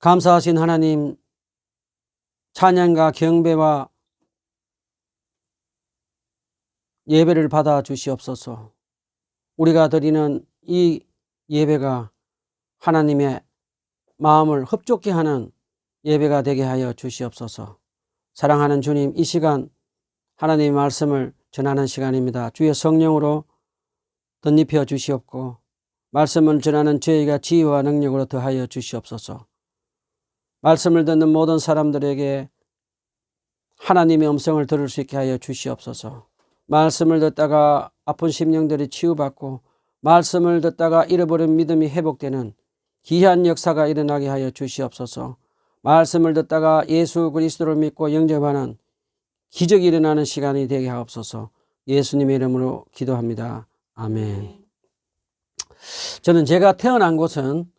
감사하신 하나님, 찬양과 경배와 예배를 받아 주시옵소서. 우리가 드리는 이 예배가 하나님의 마음을 흡족해 하는 예배가 되게 하여 주시옵소서. 사랑하는 주님, 이 시간 하나님의 말씀을 전하는 시간입니다. 주의 성령으로 덧입혀 주시옵고 말씀을 전하는 저희가 지혜와 능력으로 더하여 주시옵소서. 말씀을 듣는 모든 사람들에게 하나님의 음성을 들을 수 있게 하여 주시옵소서. 말씀을 듣다가 아픈 심령들이 치유받고 말씀을 듣다가 잃어버린 믿음이 회복되는 귀한 역사가 일어나게 하여 주시옵소서. 말씀을 듣다가 예수 그리스도를 믿고 영접하는 기적이 일어나는 시간이 되게 하옵소서. 예수님의 이름으로 기도합니다. 아멘. 저는 제가 태어난 곳은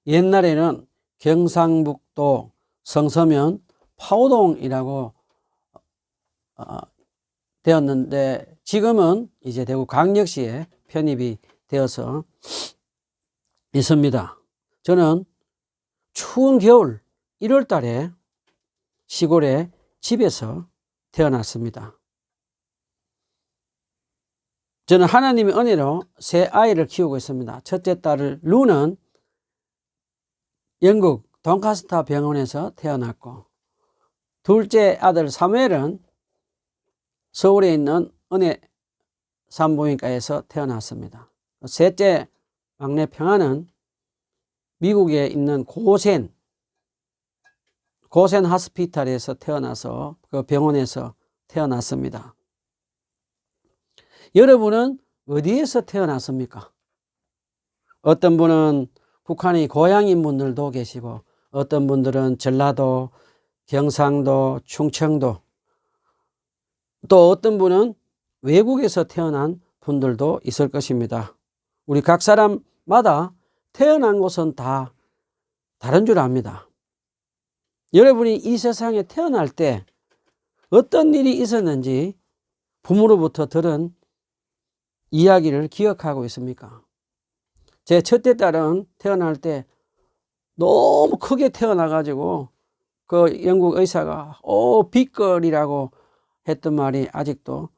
옛날에는 경상북도 성서면 파오동이라고 되었는데 지금은 이제 대구 광역시에 편입이 되어서 있습니다. 저는 추운 겨울 1월 달에 시골에 집에서 태어났습니다. 저는 하나님의 은혜로 세 아이를 키우고 있습니다. 첫째 딸을 루는 영국 돈카스타 병원에서 태어났고, 둘째 아들 사무엘은 서울에 있는 은혜 산부인과에서 태어났습니다. 셋째 막내 평안은 미국에 있는 고센 하스피탈에서 태어나서 그 병원에서 태어났습니다. 여러분은 어디에서 태어났습니까? 어떤 분은 북한이 고향인 분들도 계시고, 어떤 분들은 전라도, 경상도, 충청도, 또 어떤 분은 외국에서 태어난 분들도 있을 것입니다. 우리 각 사람마다 태어난 곳은 다 다른 줄 압니다. 여러분이 이 세상에 태어날 때 어떤 일이 있었는지 부모로부터 들은 이야기를 기억하고 있습니까? 제 첫째 딸은 태어날 때 너무 크게 태어나가지고 그 영국 의사가 빅걸이라고 했던 말이 아직도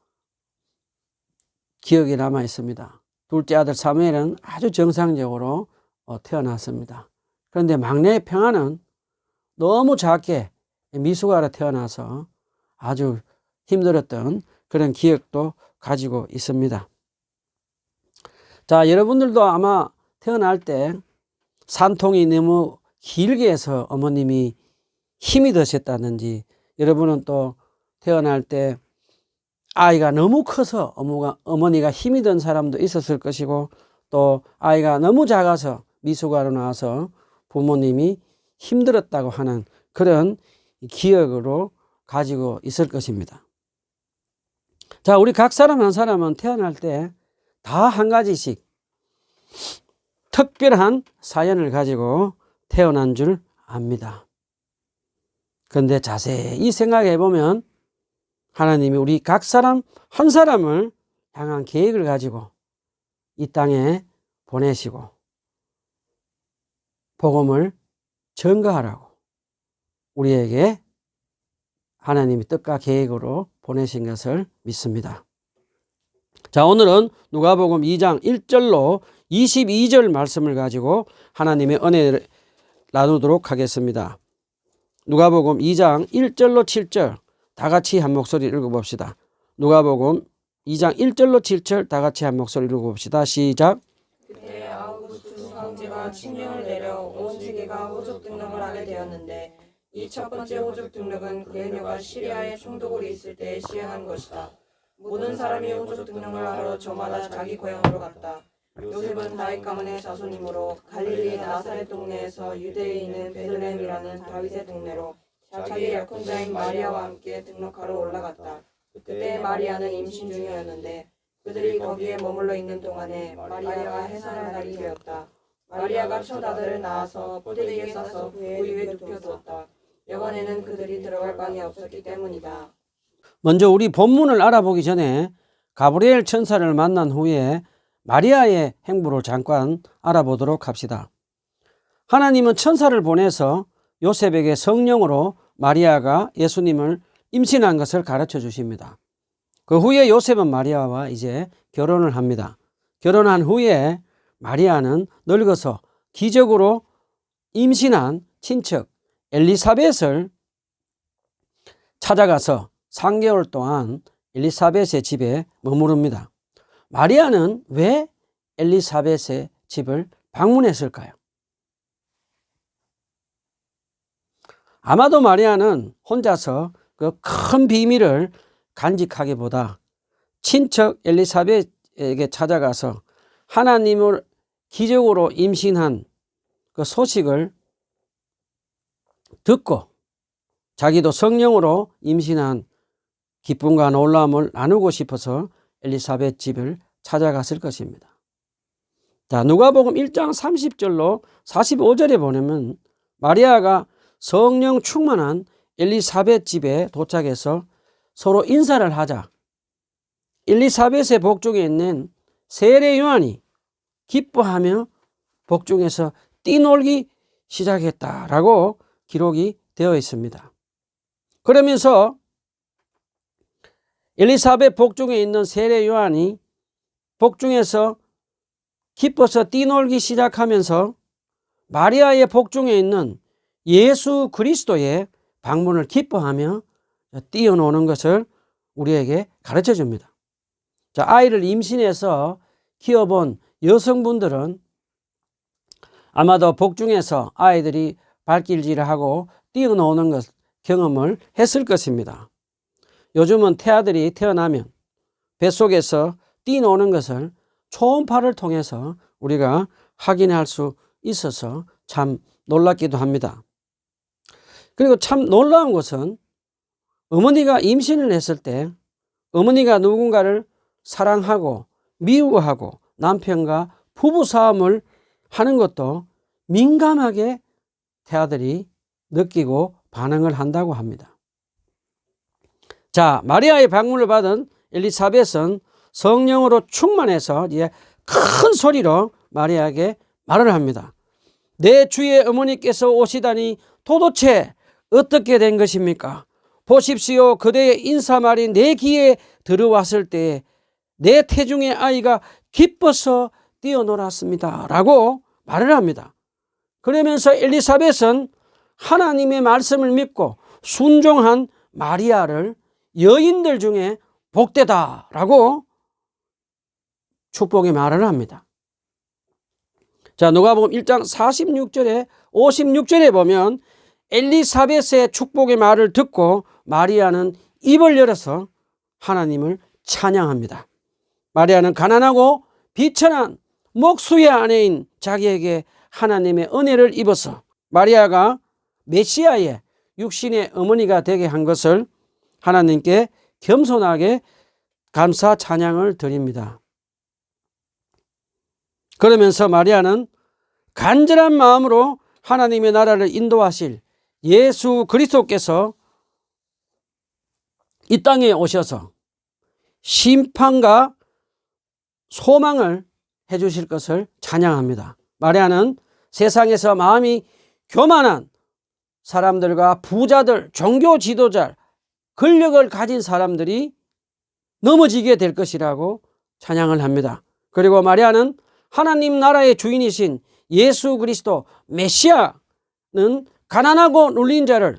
기억에 남아 있습니다. 둘째 아들 사무엘은 아주 정상적으로 태어났습니다. 그런데 막내 평안은 너무 작게 미숙아로 태어나서 아주 힘들었던 그런 기억도 가지고 있습니다. 자, 여러분들도 아마 태어날 때 산통이 너무 길게 해서 어머님이 힘이 드셨다든지, 여러분은 또 태어날 때 아이가 너무 커서 어머니가 힘이 든 사람도 있었을 것이고, 또 아이가 너무 작아서 미숙아로 나와서 부모님이 힘들었다고 하는 그런 기억으로 가지고 있을 것입니다. 자, 우리 각 사람 한 사람은 태어날 때 다 한 가지씩 특별한 사연을 가지고 태어난 줄 압니다. 그런데 자세히 생각해 보면 하나님이 우리 각 사람 한 사람을 향한 계획을 가지고 이 땅에 보내시고 복음을 전가하라고 우리에게 하나님이 뜻과 계획으로 보내신 것을 믿습니다. 자, 오늘은 누가복음 2장 1절로 22절 말씀을 가지고 하나님의 은혜를 나누도록 하겠습니다. 누가복음 2장 1절로 7절 다 같이 한 목소리 읽어봅시다. 누가복음 2장 1절로 7절 다 같이 한 목소리 읽어봅시다. 시작. 그때 아우구스투스 황제가 칙령을 내려 온 세계가 호적 등록을 하게 되었는데, 이 첫 번째 호적 등록은 그녀가 시리아에 총독으로 있을 때 시행한 것이다. 모든 사람이 호적 등록을 하러 저마다 자기 고향으로 갔다. 요셉은 다윗 가문의 자손이므로 갈릴리 나사렛 동네에서 유대에 있는 베들레헴이라는 다윗의 동네로 자기의 약혼자인 마리아와 함께 등록하러 올라갔다. 그때 마리아는 임신 중이었는데 그들이 거기에 머물러 있는 동안에 마리아가 해산할 날이 되었다. 마리아가 첫 아들을 낳아서 포대기에 싸서 그 위에 눕혀두었다. 병원에는 그들이 들어갈 방이 없었기 때문이다. 먼저 우리 본문을 알아보기 전에 가브리엘 천사를 만난 후에 마리아의 행보를 잠깐 알아보도록 합시다. 하나님은 천사를 보내서 요셉에게 성령으로 마리아가 예수님을 임신한 것을 가르쳐 주십니다. 그 후에 요셉은 마리아와 이제 결혼을 합니다. 결혼한 후에 마리아는 늙어서 기적으로 임신한 친척 엘리사벳을 찾아가서 3개월 동안 엘리사벳의 집에 머무릅니다. 마리아는 왜 엘리사벳의 집을 방문했을까요? 아마도 마리아는 혼자서 그 큰 비밀을 간직하기보다 친척 엘리사벳에게 찾아가서 하나님을 기적으로 임신한 그 소식을 듣고 자기도 성령으로 임신한 기쁨과 놀라움을 나누고 싶어서 엘리사벳 집을 찾아갔을 것입니다. 자, 누가복음 1장 30절로 45절에 보면 마리아가 성령 충만한 엘리사벳 집에 도착해서 서로 인사를 하자 엘리사벳의 복중에 있는 세례 요한이 기뻐하며 복중에서 뛰놀기 시작했다라고 기록이 되어 있습니다. 그러면서 엘리사벳 복중에 있는 세례 요한이 복중에서 기뻐서 뛰놀기 시작하면서 마리아의 복중에 있는 예수 그리스도의 방문을 기뻐하며 뛰어노는 것을 우리에게 가르쳐 줍니다. 자, 아이를 임신해서 키워본 여성분들은 아마도 복중에서 아이들이 발길질을 하고 뛰어노는 것 경험을 했을 것입니다. 요즘은 태아들이 태어나면 뱃속에서 뛰노는 것을 초음파를 통해서 우리가 확인할 수 있어서 참 놀랍기도 합니다. 그리고 참 놀라운 것은 어머니가 임신을 했을 때 어머니가 누군가를 사랑하고 미워하고 남편과 부부싸움을 하는 것도 민감하게 태아들이 느끼고 반응을 한다고 합니다. 자, 마리아의 방문을 받은 엘리사벳은 성령으로 충만해서 이제 큰 소리로 마리아에게 말을 합니다. 내 주의 어머니께서 오시다니 도대체 어떻게 된 것입니까? 보십시오. 그대의 인사말이 내 귀에 들어왔을 때 내 태중의 아이가 기뻐서 뛰어놀았습니다. 라고 말을 합니다. 그러면서 엘리사벳은 하나님의 말씀을 믿고 순종한 마리아를 여인들 중에 복되다 라고 축복의 말을 합니다. 자, 누가복음 1장 46절에 56절에 보면 엘리사벳의 축복의 말을 듣고 마리아는 입을 열어서 하나님을 찬양합니다. 마리아는 가난하고 비천한 목수의 아내인 자기에게 하나님의 은혜를 입어서 마리아가 메시아의 육신의 어머니가 되게 한 것을 하나님께 겸손하게 감사 찬양을 드립니다. 그러면서 마리아는 간절한 마음으로 하나님의 나라를 인도하실 예수 그리스도께서 이 땅에 오셔서 심판과 소망을 해주실 것을 찬양합니다. 마리아는 세상에서 마음이 교만한 사람들과 부자들, 종교 지도자, 권력을 가진 사람들이 넘어지게 될 것이라고 찬양을 합니다. 그리고 마리아는 하나님 나라의 주인이신 예수 그리스도 메시아는 가난하고 눌린 자를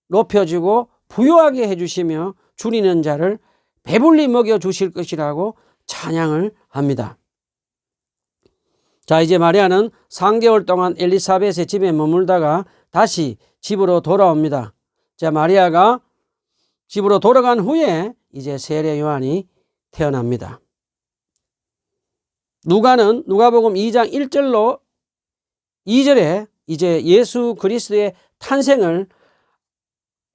높여주고 부유하게 해주시며 줄이는 자를 배불리 먹여주실 것이라고 찬양을 합니다. 자, 이제 마리아는 3개월 동안 엘리사벳의 집에 머물다가 다시 집으로 돌아옵니다. 자, 마리아가 집으로 돌아간 후에 이제 세례 요한이 태어납니다. 누가복음 2장 1절로 2절에 이제 예수 그리스도의 탄생을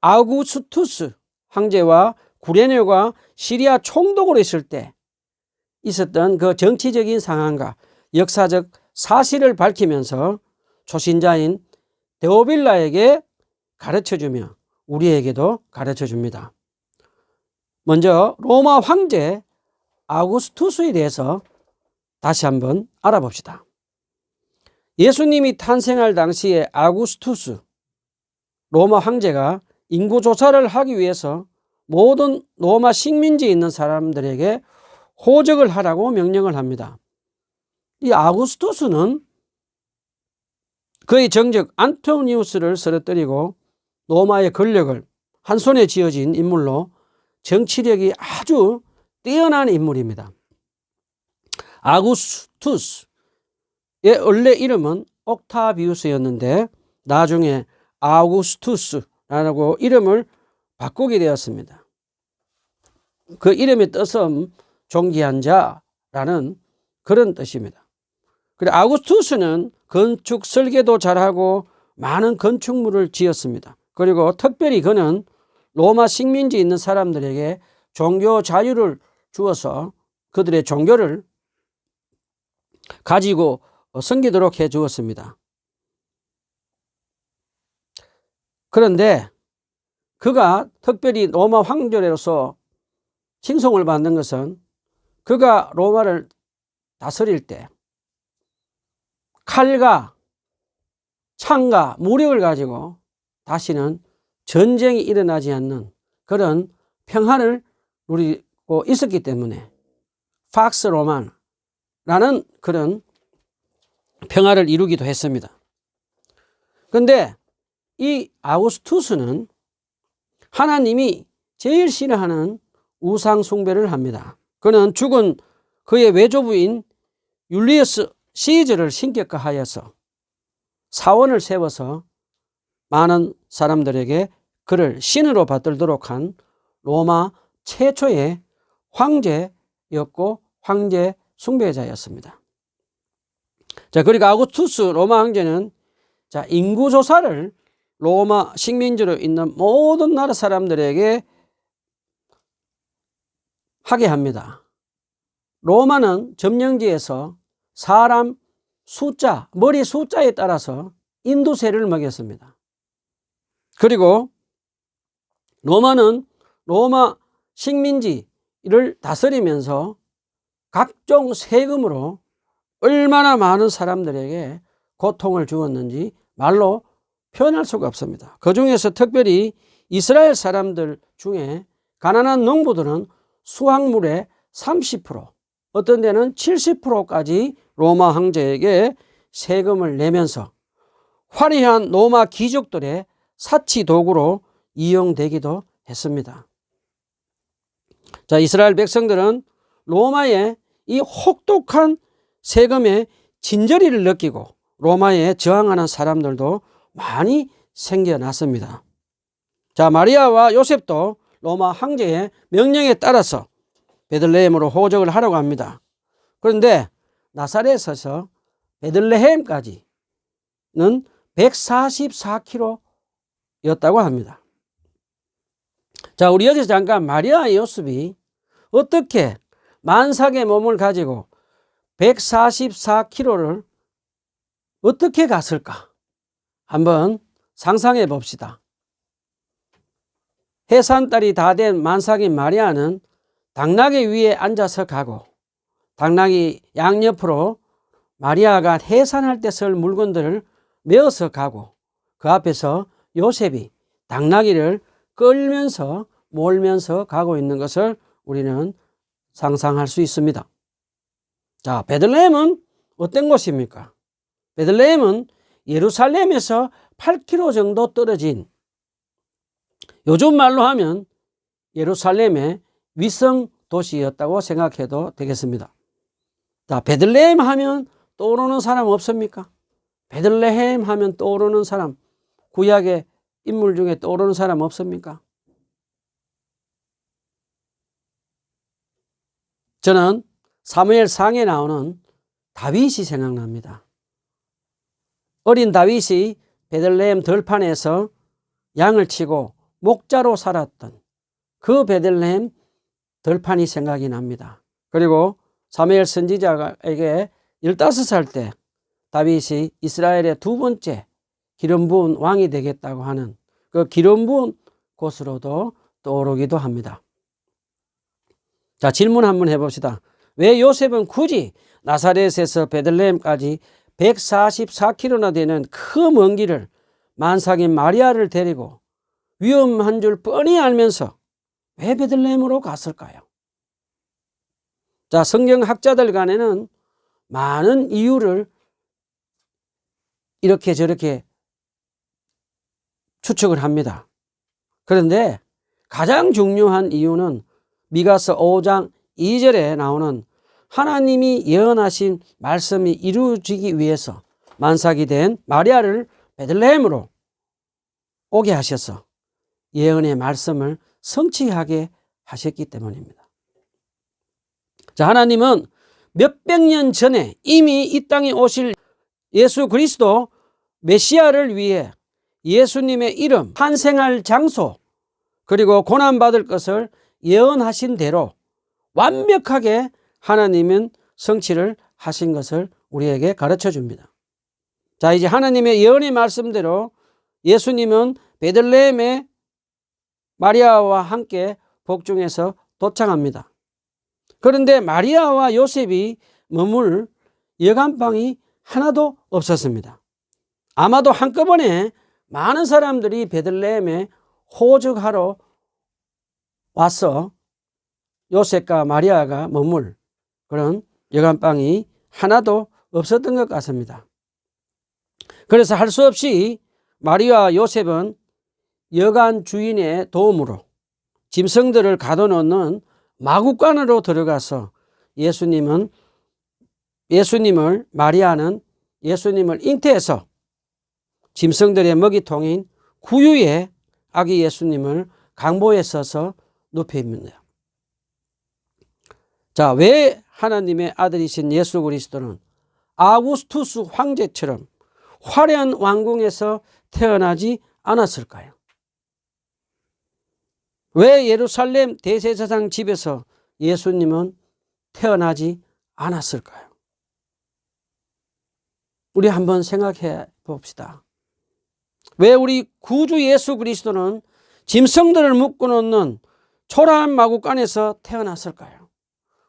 아우구스투스 황제와 구레네가 시리아 총독으로 있을 때 있었던 그 정치적인 상황과 역사적 사실을 밝히면서 초신자인 데오빌라에게 가르쳐주며 우리에게도 가르쳐줍니다. 먼저 로마 황제 아우구스투스에 대해서 다시 한번 알아봅시다. 예수님이 탄생할 당시에 아구스투스 로마 황제가 인구 조사를 하기 위해서 모든 로마 식민지에 있는 사람들에게 호적을 하라고 명령을 합니다. 이 아구스투스는 그의 정적 안토니우스를 쓰러뜨리고 로마의 권력을 한 손에 쥐어진 인물로 정치력이 아주 뛰어난 인물입니다. 아구스투스의 원래 이름은 옥타비우스였는데 나중에 아우구스투스라고 이름을 바꾸게 되었습니다. 그 이름의 뜻은 존귀한 자라는 그런 뜻입니다. 그리고 아우구스투스는 건축 설계도 잘하고 많은 건축물을 지었습니다. 그리고 특별히 그는 로마 식민지에 있는 사람들에게 종교 자유를 주어서 그들의 종교를 가지고 섬기도록 해 주었습니다. 그런데 그가 특별히 로마 황제로서 칭송을 받는 것은 그가 로마를 다스릴 때 칼과 창과 무력을 가지고 다시는 전쟁이 일어나지 않는 그런 평화를 누리고 있었기 때문에 팍스 로만라는 그런 평화를 이루기도 했습니다. 그런데 이 아우구스투스는 하나님이 제일 싫어하는 우상 숭배를 합니다. 그는 죽은 그의 외조부인 율리어스 시저를 신격화하여서 사원을 세워서 많은 사람들에게 그를 신으로 받들도록 한 로마 최초의 황제였고 황제 숭배자였습니다. 자, 그리고 아우구스투스 로마 황제는 인구조사를 로마 식민지로 있는 모든 나라 사람들에게 하게 합니다. 로마는 점령지에서 사람 숫자, 머리 숫자에 따라서 인두세를 먹였습니다. 그리고 로마는 로마 식민지를 다스리면서 각종 세금으로 얼마나 많은 사람들에게 고통을 주었는지 말로 표현할 수가 없습니다. 그 중에서 특별히 이스라엘 사람들 중에 가난한 농부들은 수확물의 30%, 어떤 데는 70%까지 로마 황제에게 세금을 내면서 화려한 로마 귀족들의 사치 도구로 이용되기도 했습니다. 자, 이스라엘 백성들은 로마의 이 혹독한 세금의 진저리를 느끼고 로마에 저항하는 사람들도 많이 생겨났습니다. 자, 마리아와 요셉도 로마 황제의 명령에 따라서 베들레헴으로 호적을 하려고 합니다. 그런데 나사렛에서 베들레헴까지는 144km였다고 합니다. 자, 우리 여기서 잠깐 마리아와 요셉이 어떻게 만삭의 몸을 가지고 144km를 어떻게 갔을까? 한번 상상해 봅시다. 해산달이 다 된 만삭인 마리아는 당나귀 위에 앉아서 가고 당나귀 양옆으로 마리아가 해산할 때 쓸 물건들을 메어서 가고 그 앞에서 요셉이 당나귀를 끌면서 몰면서 가고 있는 것을 우리는 상상할 수 있습니다. 자, 베들레헴은 어떤 곳입니까? 베들레헴은 예루살렘에서 8km 정도 떨어진, 요즘 말로 하면 예루살렘의 위성 도시였다고 생각해도 되겠습니다. 자, 베들레헴 하면 떠오르는 사람 없습니까? 베들레헴 하면 떠오르는 사람, 구약의 인물 중에 떠오르는 사람 없습니까? 저는 사무엘상에 나오는 다윗이 생각납니다. 어린 다윗이 베들레헴 들판에서 양을 치고 목자로 살았던 그 베들레헴 들판이 생각이 납니다. 그리고 사무엘 선지자에게 15살 때 다윗이 이스라엘의 두 번째 기름 부은 왕이 되겠다고 하는 그 기름 부은 곳으로도 떠오르기도 합니다. 자, 질문 한번 해봅시다. 왜 요셉은 굳이 나사렛에서 베들레헴까지 144km나 되는 그 먼 길을 만삭인 마리아를 데리고 위험한 줄 뻔히 알면서 왜 베들레헴으로 갔을까요? 자, 성경학자들 간에는 많은 이유를 이렇게 저렇게 추측을 합니다. 그런데 가장 중요한 이유는 미가서 5장 2절에 나오는 하나님이 예언하신 말씀이 이루어지기 위해서 만삭이 된 마리아를 베들레헴으로 오게 하셔서 예언의 말씀을 성취하게 하셨기 때문입니다. 자, 하나님은 몇백 년 전에 이미 이 땅에 오실 예수 그리스도 메시아를 위해 예수님의 이름, 탄생할 장소, 그리고 고난받을 것을 예언하신 대로 완벽하게 하나님은 성취를 하신 것을 우리에게 가르쳐 줍니다. 자, 이제 하나님의 예언의 말씀대로 예수님은 베들레헴에 마리아와 함께 복중에서 도착합니다. 그런데 마리아와 요셉이 머물 여간방이 하나도 없었습니다. 아마도 한꺼번에 많은 사람들이 베들레헴에 호적하러 와서 요셉과 마리아가 머물 그런 여간방이 하나도 없었던 것 같습니다. 그래서 할 수 없이 마리아와 요셉은 여간 주인의 도움으로 짐승들을 가둬놓는 마구간으로 들어가서 마리아는 예수님을 잉태해서 짐승들의 먹이통인 구유에 아기 예수님을 강보에 써서 눕힙니다. 자, 왜 하나님의 아들이신 예수 그리스도는 아구스투스 황제처럼 화려한 왕궁에서 태어나지 않았을까요? 왜 예루살렘 대제사장 집에서 예수님은 태어나지 않았을까요? 우리 한번 생각해 봅시다. 왜 우리 구주 예수 그리스도는 짐승들을 묶어놓는 초라한 마구간에서 태어났을까요?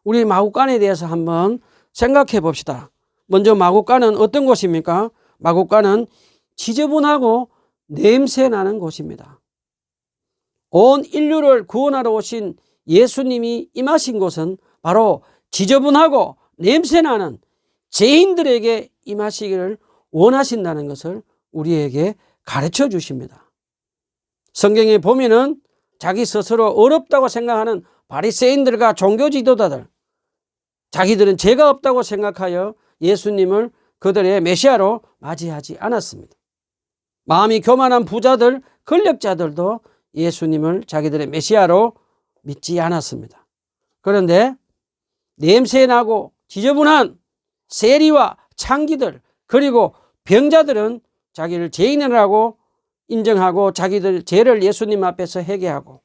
우리 마구간에 대해서 한번 생각해 봅시다. 먼저 마구간은 어떤 곳입니까? 마구간은 지저분하고 냄새나는 곳입니다. 온 인류를 구원하러 오신 예수님이 임하신 곳은 바로 지저분하고 냄새나는 죄인들에게 임하시기를 원하신다는 것을 우리에게 가르쳐 주십니다. 성경에 보면은 자기 스스로 어렵다고 생각하는 바리새인들과 종교 지도자들, 자기들은 죄가 없다고 생각하여 예수님을 그들의 메시아로 맞이하지 않았습니다. 마음이 교만한 부자들, 권력자들도 예수님을 자기들의 메시아로 믿지 않았습니다. 그런데 냄새나고 지저분한 세리와 창기들, 그리고 병자들은 자기를 죄인이라고 인정하고 자기들 죄를 예수님 앞에서 회개하고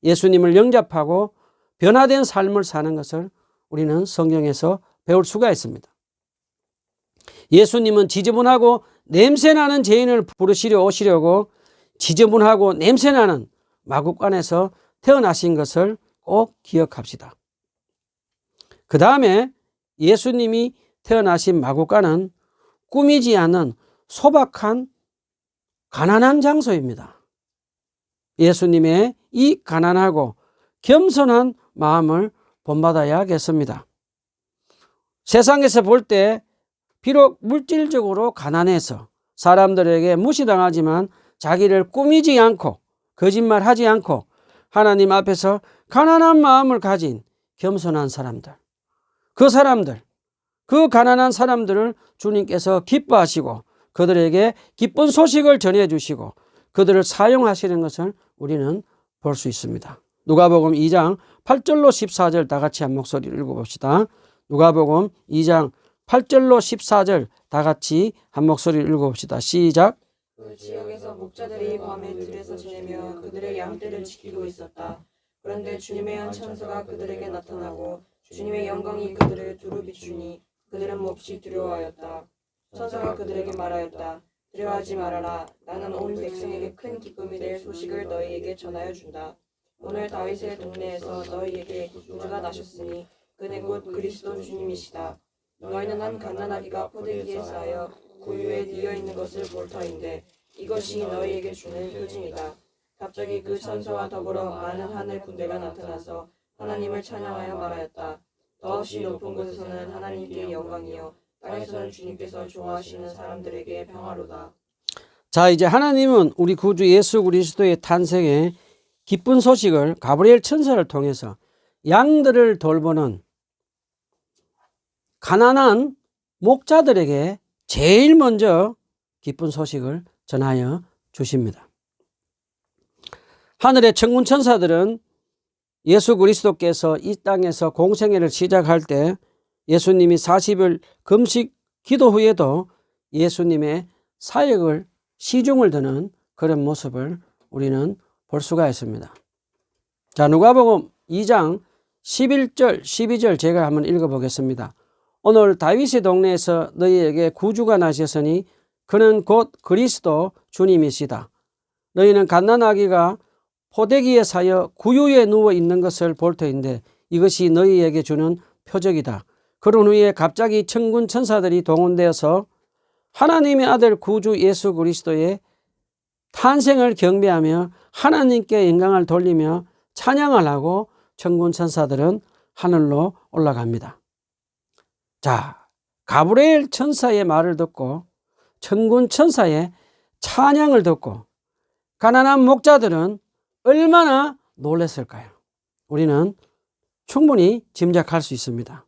예수님을 영접하고 변화된 삶을 사는 것을 우리는 성경에서 배울 수가 있습니다. 예수님은 지저분하고 냄새나는 죄인을 부르시려 오시려고 지저분하고 냄새나는 마구간에서 태어나신 것을 꼭 기억합시다. 그 다음에 예수님이 태어나신 마구간은 꾸미지 않은 소박한 가난한 장소입니다. 예수님의 이 가난하고 겸손한 마음을 본받아야겠습니다. 세상에서 볼 때 비록 물질적으로 가난해서 사람들에게 무시당하지만 자기를 꾸미지 않고 거짓말하지 않고 하나님 앞에서 가난한 마음을 가진 겸손한 사람들, 그 가난한 사람들을 주님께서 기뻐하시고 그들에게 기쁜 소식을 전해주시고 그들을 사용하시는 것을 우리는 볼 수 있습니다. 누가복음 2장 8절로 14절 다 같이 한 목소리로 읽어봅시다. 누가복음 2장 8절로 14절 다 같이 한 목소리로 읽어봅시다. 시작. 그 지역에서 목자들이 밤에 들에서 지내며 그들의 양떼를 지키고 있었다. 그런데 주님의 한 천사가 그들에게 나타나고 주님의 영광이 그들을 두루 비추니 그들은 몹시 두려워하였다. 천사가 그들에게 말하였다. 두려워하지 말아라. 나는 온 백성에게 큰 기쁨이 될 소식을 너희에게 전하여 준다. 오늘 다윗의 동네에서 너희에게 구주가 나셨으니 그는 곧 그리스도 주님이시다. 너희는 한 갓난아기가 포대기에 쌓여 구유에 뉘어 있는 것을 볼 터인데 이것이 너희에게 주는 표징이다. 갑자기 그 천사와 더불어 많은 하늘 군대가 나타나서 하나님을 찬양하여 말하였다. 더없이 높은 곳에서는 하나님께 영광이요 땅에서는 주님께서 좋아하시는 사람들에게 평화로다. 자, 이제 하나님은 우리 구주 예수 그리스도의 탄생의 기쁜 소식을 가브리엘 천사를 통해서 양들을 돌보는 가난한 목자들에게 제일 먼저 기쁜 소식을 전하여 주십니다. 하늘의 천군 천사들은 예수 그리스도께서 이 땅에서 공생애를 시작할 때 예수님이 40일 금식 기도 후에도 예수님의 사역을 시중을 드는 그런 모습을 우리는 볼 수가 있습니다. 자, 누가복음 2장 11절 12절 제가 한번 읽어보겠습니다. 오늘 다윗의 동네에서 너희에게 구주가 나셨으니 그는 곧 그리스도 주님이시다. 너희는 갓난아기가 포대기에 사여 구유에 누워 있는 것을 볼 터인데 이것이 너희에게 주는 표적이다. 그런 후에 갑자기 천군 천사들이 동원되어서 하나님의 아들 구주 예수 그리스도의 탄생을 경배하며 하나님께 영광을 돌리며 찬양을 하고 천군 천사들은 하늘로 올라갑니다. 자, 가브리엘 천사의 말을 듣고 천군 천사의 찬양을 듣고 가난한 목자들은 얼마나 놀랐을까요? 우리는 충분히 짐작할 수 있습니다.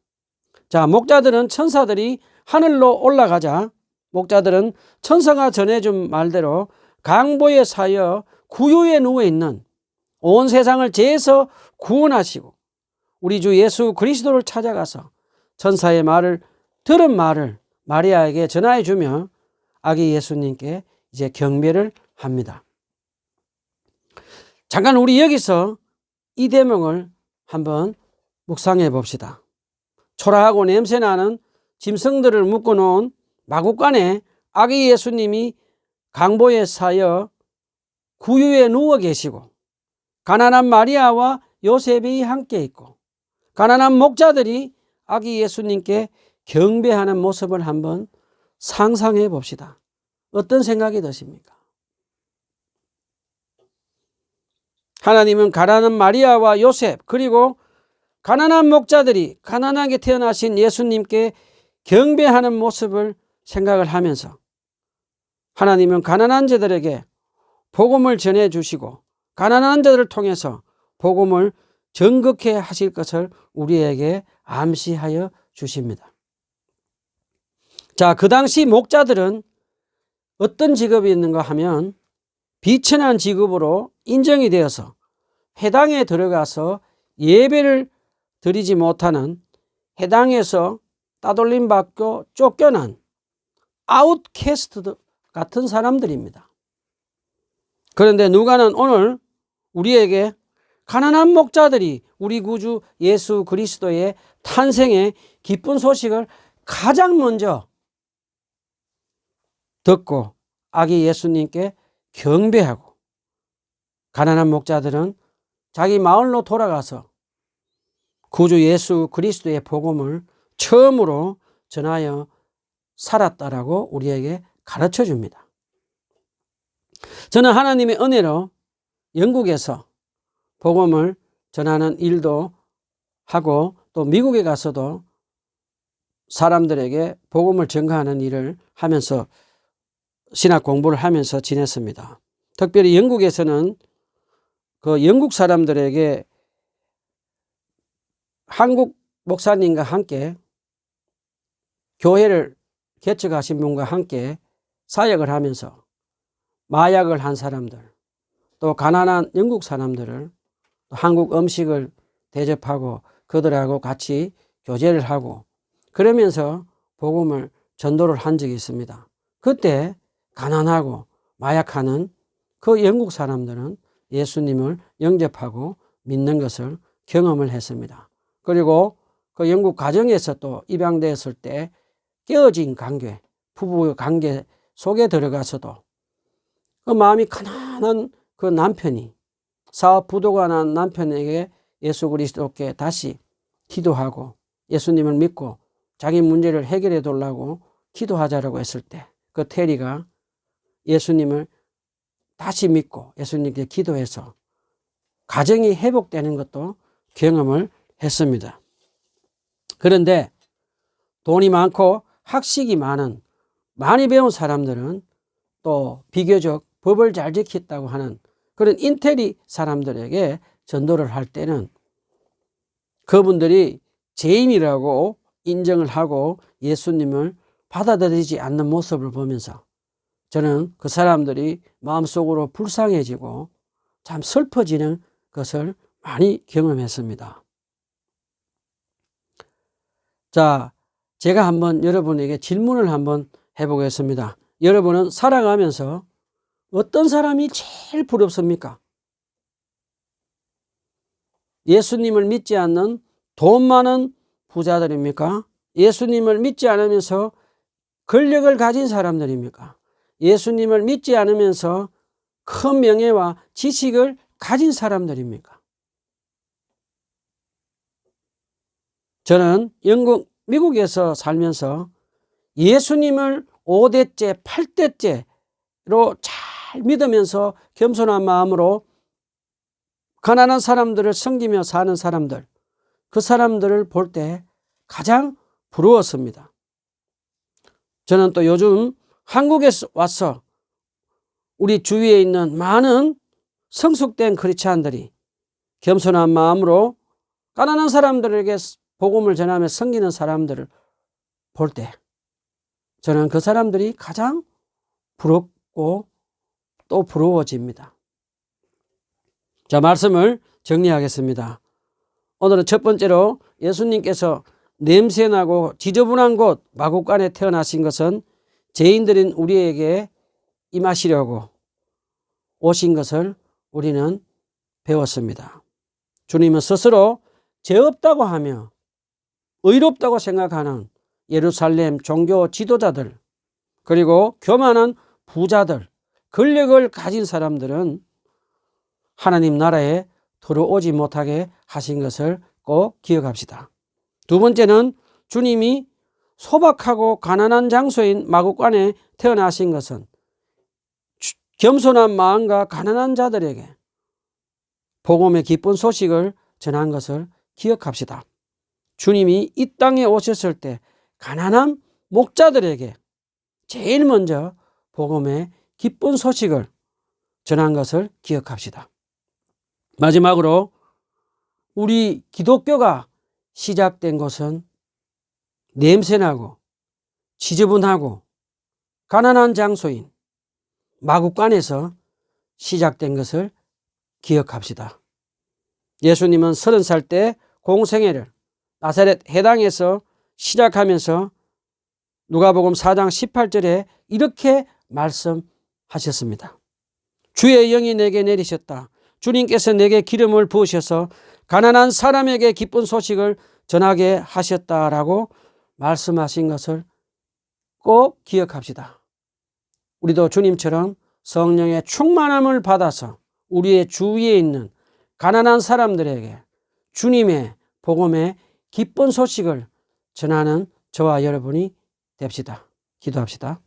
자, 목자들은 천사들이 하늘로 올라가자 목자들은 천사가 전해준 말대로 강보에 사여 구유에 누워있는 온 세상을 죄에서 구원하시고 우리 주 예수 그리스도를 찾아가서 천사의 말을 들은 말을 마리아에게 전하여 주며 아기 예수님께 이제 경배를 합니다. 잠깐 우리 여기서 이 대목을 한번 묵상해 봅시다. 초라하고 냄새나는 짐승들을 묶어놓은 마구간에 아기 예수님이 강보에 쌓여 구유에 누워 계시고 가난한 마리아와 요셉이 함께 있고 가난한 목자들이 아기 예수님께 경배하는 모습을 한번 상상해 봅시다. 어떤 생각이 드십니까? 하나님은 가난한 마리아와 요셉 그리고 가난한 목자들이 가난하게 태어나신 예수님께 경배하는 모습을 생각을 하면서 하나님은 가난한 자들에게 복음을 전해주시고 가난한 자들을 통해서 복음을 전극해 하실 것을 우리에게 암시하여 주십니다. 자, 그 당시 목자들은 어떤 직업이 있는가 하면 비천한 직업으로 인정이 되어서 회당에 들어가서 예배를 드리지 못하는 회당에서 따돌림 받고 쫓겨난 아웃캐스트 같은 사람들입니다. 그런데 누가는 오늘 우리에게 가난한 목자들이 우리 구주 예수 그리스도의 탄생의 기쁜 소식을 가장 먼저 듣고 아기 예수님께 경배하고 가난한 목자들은 자기 마을로 돌아가서 구주 예수 그리스도의 복음을 처음으로 전하여 살았다라고 우리에게 가르쳐 줍니다. 저는 하나님의 은혜로 영국에서 복음을 전하는 일도 하고 또 미국에 가서도 사람들에게 복음을 전가하는 일을 하면서 신학 공부를 하면서 지냈습니다. 특별히 영국에서는 그 영국 사람들에게 한국 목사님과 함께 교회를 개척하신 분과 함께 사역을 하면서 마약을 한 사람들 또 가난한 영국 사람들을 한국 음식을 대접하고 그들하고 같이 교제를 하고 그러면서 복음을 전도를 한 적이 있습니다. 그때 가난하고 마약하는 그 영국 사람들은 예수님을 영접하고 믿는 것을 경험을 했습니다. 그리고 그 영국 가정에서 또 입양되었을 때 깨어진 관계, 부부의 관계 속에 들어가서도 그 마음이 가난한 그 남편이 사업 부도가 난 남편에게 예수 그리스도께 다시 기도하고 예수님을 믿고 자기 문제를 해결해 달라고 기도하자라고 했을 때 그 테리가 예수님을 다시 믿고 예수님께 기도해서 가정이 회복되는 것도 경험을 했습니다. 그런데 돈이 많고 학식이 많은 많이 배운 사람들은 또 비교적 법을 잘 지켰다고 하는 그런 인테리 사람들에게 전도를 할 때는 그분들이 죄인이라고 인정을 하고 예수님을 받아들이지 않는 모습을 보면서 저는 그 사람들이 마음속으로 불쌍해지고 참 슬퍼지는 것을 많이 경험했습니다. 자, 제가 한번 여러분에게 질문을 한번 해보겠습니다. 여러분은 살아가면서 어떤 사람이 제일 부럽습니까? 예수님을 믿지 않는 돈 많은 부자들입니까? 예수님을 믿지 않으면서 권력을 가진 사람들입니까? 예수님을 믿지 않으면서 큰 명예와 지식을 가진 사람들입니까? 저는 미국에서 살면서 예수님을 5대째, 8대째로 잘 믿으면서 겸손한 마음으로 가난한 사람들을 섬기며 사는 사람들, 그 사람들을 볼 때 가장 부러웠습니다. 저는 또 요즘 한국에 와서 우리 주위에 있는 많은 성숙된 크리스찬들이 겸손한 마음으로 가난한 사람들에게 복음을 전하며 섬기는 사람들을 볼 때 저는 그 사람들이 가장 부럽고 또 부러워집니다. 자, 말씀을 정리하겠습니다. 오늘은 첫 번째로 예수님께서 냄새나고 지저분한 곳 마구간에 태어나신 것은 죄인들인 우리에게 임하시려고 오신 것을 우리는 배웠습니다. 주님은 스스로 죄 없다고 하며 의롭다고 생각하는 예루살렘 종교 지도자들, 그리고 교만한 부자들, 권력을 가진 사람들은 하나님 나라에 들어오지 못하게 하신 것을 꼭 기억합시다. 두 번째는 주님이 소박하고 가난한 장소인 마구간에 태어나신 것은 겸손한 마음과 가난한 자들에게 복음의 기쁜 소식을 전한 것을 기억합시다. 주님이 이 땅에 오셨을 때 가난한 목자들에게 제일 먼저 복음의 기쁜 소식을 전한 것을 기억합시다. 마지막으로 우리 기독교가 시작된 것은 냄새나고 지저분하고 가난한 장소인 마구간에서 시작된 것을 기억합시다. 예수님은 30살 때 공생애를 나사렛 해당에서 시작하면서 누가복음 4장 18절에 이렇게 말씀하셨습니다. 주의 영이 내게 내리셨다. 주님께서 내게 기름을 부으셔서 가난한 사람에게 기쁜 소식을 전하게 하셨다라고 말씀하신 것을 꼭 기억합시다. 우리도 주님처럼 성령의 충만함을 받아서 우리의 주위에 있는 가난한 사람들에게 주님의 복음의 기쁜 소식을 전하는 저와 여러분이 됩시다. 기도합시다.